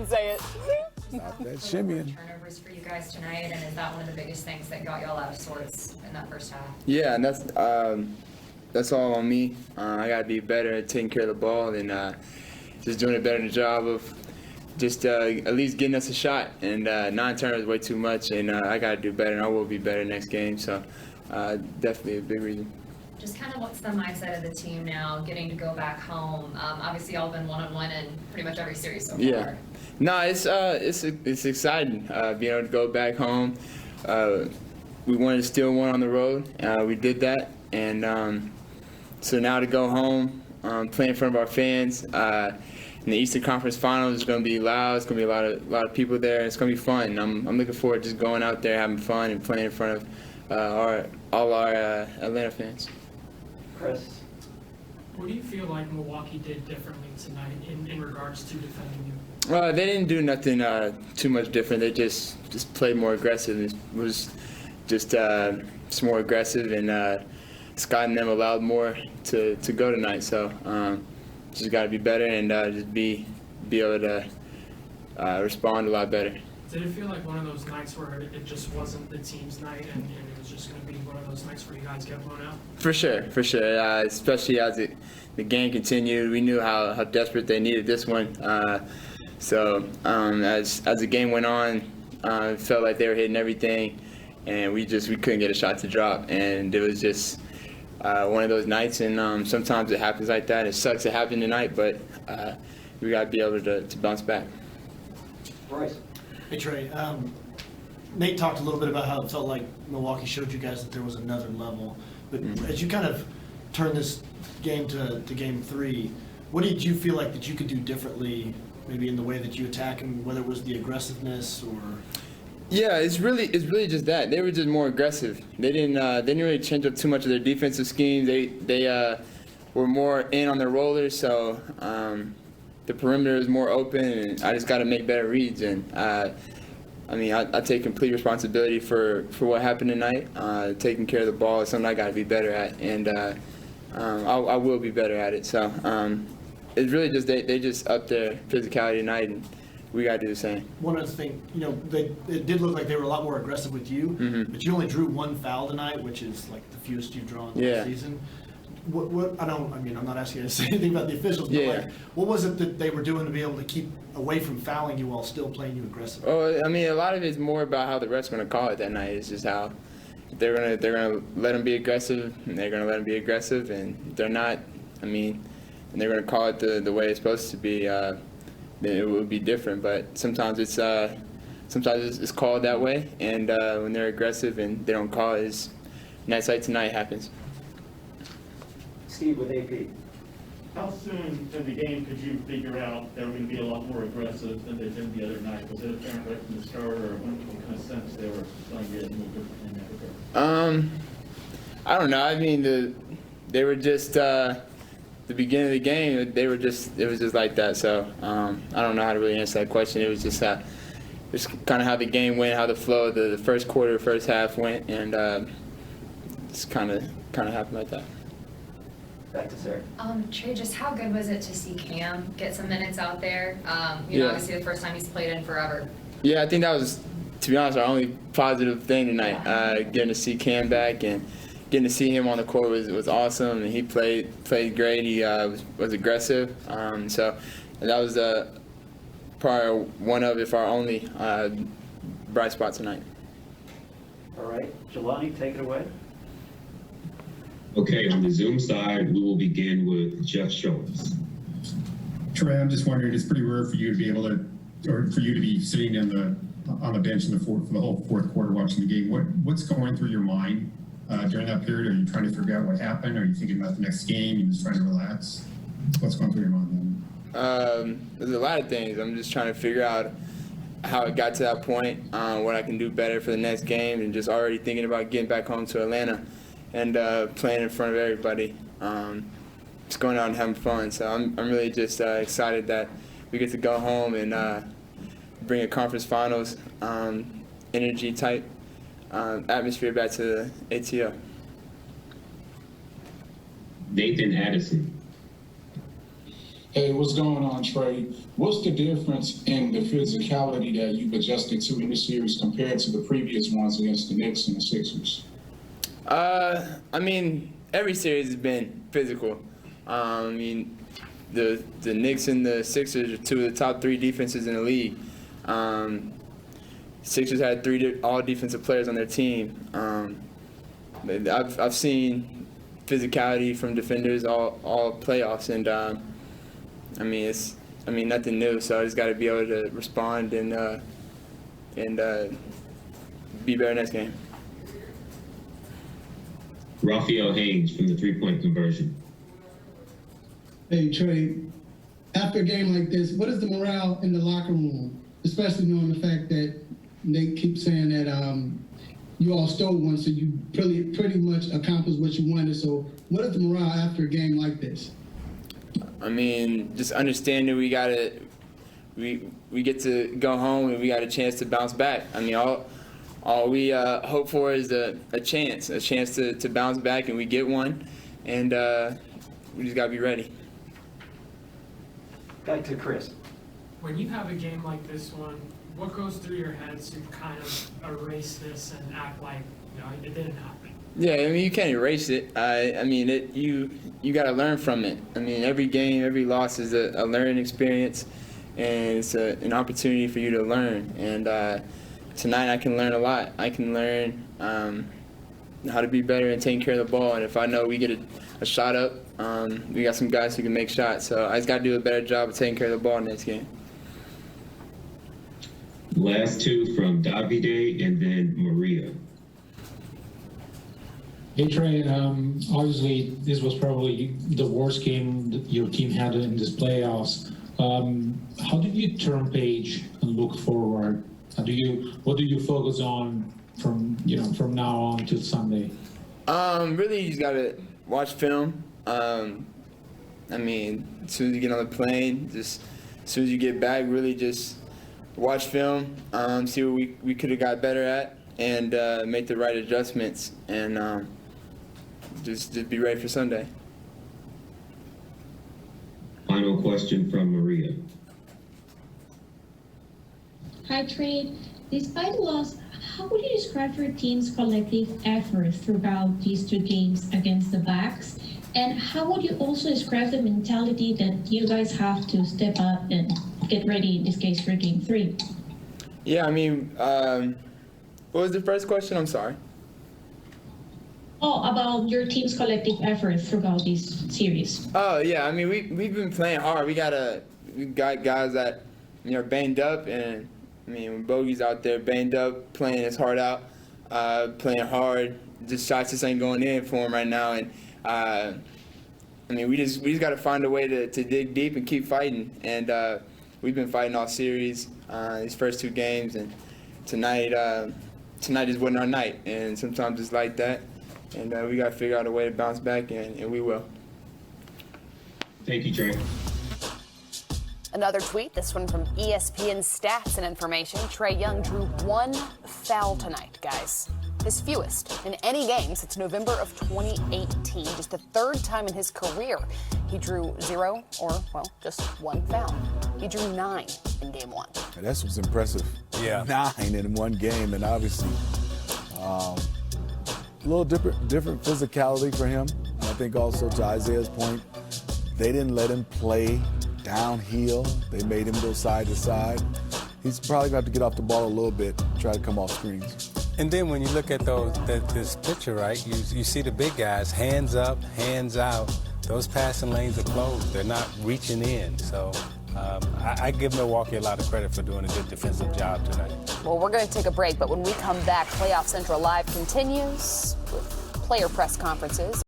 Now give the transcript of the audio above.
and say it. Stop that shimmying. Turnovers for you guys tonight, and is that one of the biggest things that got y'all out of sorts in that first half? Yeah, and that's all on me. I gotta be better at taking care of the ball and just doing a better job of just at least getting us a shot. And 9 turnovers is way too much, and I gotta do better, and I will be better next game. So definitely a big reason. Just kind of what's the mindset of the team now, getting to go back home? Obviously, y'all been one-on-one in pretty much every series so far. Yeah. No, it's exciting being able to go back home. We wanted to steal one on the road. We did that, and so now to go home, play in front of our fans. In the Eastern Conference Finals, it's going to be loud. It's going to be a lot of people there. It's going to be fun. I'm looking forward to just going out there, having fun, and playing in front of all our Atlanta fans. Chris, what do you feel like Milwaukee did differently tonight in regards to defending you? They didn't do nothing too much different. They just played more aggressive. It was just more aggressive, and Scott and them allowed more to go tonight. So just got to be better and just be able to respond a lot better. Did it feel like one of those nights where it just wasn't the team's night and it was just going to be one of those nights where you guys get blown out? For sure. Especially as the game continued, we knew how desperate they needed this one. So as the game went on, it felt like they were hitting everything, and we couldn't get a shot to drop, and it was just one of those nights. And sometimes it happens like that. It sucks it happened tonight, but we got to be able to bounce back. Bryce. Hey Trey, Nate talked a little bit about how it felt like Milwaukee showed you guys that there was another level. But as you kind of turn this game to game 3, what did you feel like that you could do differently, maybe in the way that you attack them, whether it was the aggressiveness or? Yeah, it's really just that they were just more aggressive. They didn't really change up too much of their defensive scheme. They were more in on their rollers, so the perimeter is more open, and I just got to make better reads. And I take complete responsibility for what happened tonight. Taking care of the ball is something I got to be better at, and I will be better at it. So it's really just they just upped their physicality tonight, and we got to do the same. One other thing, it did look like they were a lot more aggressive with you, but you only drew 1 foul tonight, which is like the fewest you've drawn this season. I'm not asking you to say anything about the officials, but like, what was it that they were doing to be able to keep away from fouling you while still playing you aggressively? Oh, a lot of it's more about how the refs going to call it that night. It's just how they're gonna let them be aggressive, and they're gonna let them be aggressive, and if they're not, and they're gonna call it the way it's supposed to be. Then it would be different. But sometimes it's called that way, and when they're aggressive and they don't call it, it's nights like tonight happens. Steve with AP. How soon in the game could you figure out they were going to be a lot more aggressive than they did the other night? Was it apparent right from the start, or what kind of sense they were going to get a little different in that regard? I don't know. They were just the beginning of the game. It was just like that. So I don't know how to really answer that question. It was just kind of how the game went, how the flow of the first quarter, first half went, and it's kind of happened like that. Back to Sarah. Trey, just how good was it to see Cam get some minutes out there? Obviously the first time he's played in forever. Yeah, I think that was, to be honest, our only positive thing tonight. Getting to see Cam back and getting to see him on the court was awesome, and he played great. He was aggressive. So that was probably one of, if our only, bright spot tonight. All right, Jelani, take it away. Okay, on the Zoom side, we will begin with Jeff Schultz. Trey, I'm just wondering, it's pretty rare for you to be able to, or for you to be sitting on the bench for the whole fourth quarter watching the game. What's going through your mind during that period? Are you trying to figure out what happened? Are you thinking about the next game? Are you just trying to relax? What's going through your mind then? There's a lot of things. I'm just trying to figure out how it got to that point, what I can do better for the next game, and just already thinking about getting back home to Atlanta and playing in front of everybody. Just going out and having fun. So I'm really just excited that we get to go home and bring a conference finals energy type atmosphere back to the ATO. Nathan Addison. Hey, what's going on, Trey? What's the difference in the physicality that you've adjusted to in this series compared to the previous ones against the Knicks and the Sixers? I mean, every series has been physical. I mean, the Knicks and the Sixers are two of the top 3 defenses in the league. Sixers had 3 all defensive players on their team. I've seen physicality from defenders all playoffs, and I mean it's nothing new. So I just got to be able to respond and be better next game. Raphael Haynes from the 3-point conversion. Hey, Trey, after a game like this, what is the morale in the locker room, especially knowing the fact that Nate keeps saying that you all stole one, so you pretty much accomplished what you wanted. So what is the morale after a game like this? I mean, just understanding we get to go home and we got a chance to bounce back. I mean, all we hope for is a chance to bounce back, and we get one, and we just gotta be ready. Back to Chris. When you have a game like this one, what goes through your heads to kind of erase this and act like, you know, it didn't happen? Yeah, I mean, you can't erase it. I mean, you got to learn from it. I mean, every game, every loss is a learning experience, and it's an opportunity for you to learn. And tonight I can learn a lot. I can learn how to be better and taking care of the ball. And if I know we get a shot up, we got some guys who can make shots. So I just got to do a better job of taking care of the ball next game. Last 2 from Davide and then Maria. Hey Trey, obviously this was probably the worst game that your team had in this playoffs. How did you turn page and look forward? What do you focus on from now on till Sunday? Really, you just gotta watch film. I mean, as soon as you get on the plane, just as soon as you get back, really just watch film, see what we could have got better at, and make the right adjustments, and just be ready for Sunday. Final question from Maria. Hi, Trey. Despite the loss, how would you describe your team's collective effort throughout these 2 games against the Bucks? And how would you also describe the mentality that you guys have to step up and get ready, in this case, for Game 3? Yeah, I mean, what was the first question? I'm sorry. Oh, about your team's collective effort throughout this series. Oh yeah, I mean we've been playing hard. We got guys that are banged up, and I mean when Bogey's out there banged up, playing his heart out, playing hard. Just shots just ain't going in for him right now, and I mean we just got to find a way to dig deep and keep fighting. And we've been fighting all series, these first 2 games, and tonight just wasn't our night. And sometimes it's like that. And we got to figure out a way to bounce back, and we will. Thank you, Trey. Another tweet, this one from ESPN Stats and Information. Trae Young drew 1 foul tonight, guys. His fewest in any game since November of 2018. Just the 3rd time in his career he drew 0 or, well, just 1 foul. He drew 9 in Game 1. That was impressive. Yeah. 9 in 1 game, and obviously a little different physicality for him. And I think also to Isaiah's point, they didn't let him play downhill. They made him go side to side. He's probably going to have to get off the ball a little bit, try to come off screens. And then when you look at this picture, right, you see the big guys, hands up, hands out. Those passing lanes are closed. They're not reaching in. So I give Milwaukee a lot of credit for doing a good defensive job tonight. Well, we're going to take a break, but when we come back, Playoff Central Live continues with player press conferences.